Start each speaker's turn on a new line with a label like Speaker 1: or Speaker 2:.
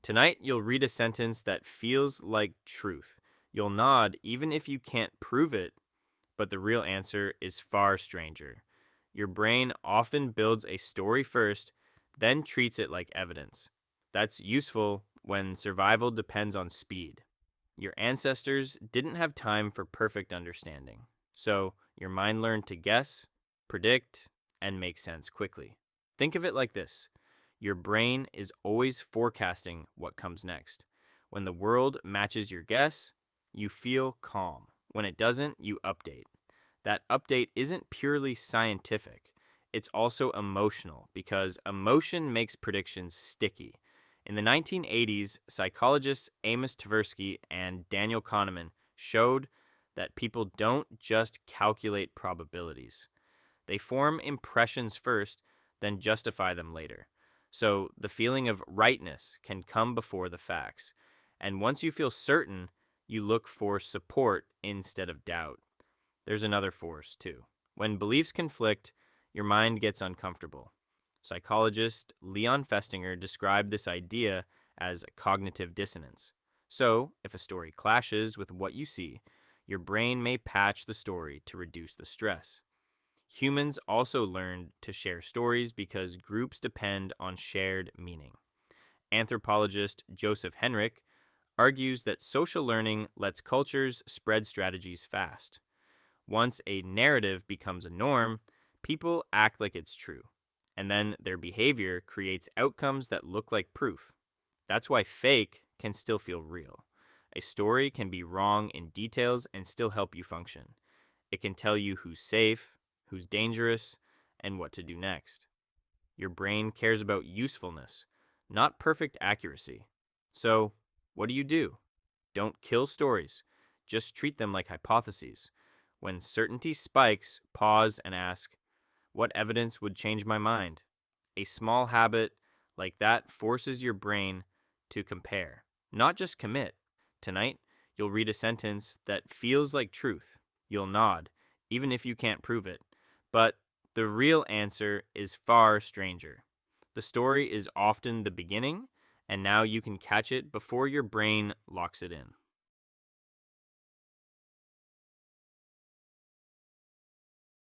Speaker 1: Tonight, you'll read a sentence that feels like truth. You'll nod even if you can't prove it, but the real answer is far stranger. Your brain often builds a story first, then treats it like evidence. That's useful when survival depends on speed. Your ancestors didn't have time for perfect understanding, so your mind learned to guess, predict, and make sense quickly. Think of it like this: your brain is always forecasting what comes next. When the world matches your guess, you feel calm. When it doesn't, you update. That update isn't purely scientific, it's also emotional because emotion makes predictions sticky. In the 1980s, psychologists Amos Tversky and Daniel Kahneman showed that people don't just calculate probabilities. They form impressions first, then justify them later. So the feeling of rightness can come before the facts. And once you feel certain, you look for support instead of doubt. There's another force, too. When beliefs conflict, your mind gets uncomfortable. Psychologist Leon Festinger described this idea as cognitive dissonance. So, if a story clashes with what you see, your brain may patch the story to reduce the stress. Humans also learned to share stories because groups depend on shared meaning. Anthropologist Joseph Henrich argues that social learning lets cultures spread strategies fast. Once a narrative becomes a norm, people act like it's true, and then their behavior creates outcomes that look like proof. That's why fake can still feel real. A story can be wrong in details and still help you function. It can tell you who's safe, who's dangerous, and what to do next. Your brain cares about usefulness, not perfect accuracy. So, what do? Don't kill stories. Just treat them like hypotheses. When certainty spikes, pause and ask, what evidence would change my mind? A small habit like that forces your brain to compare, not just commit. Tonight, you'll read a sentence that feels like truth. You'll nod, even if you can't prove it. But the real answer is far stranger. The story is often the beginning, and now you can catch it before your brain locks it in.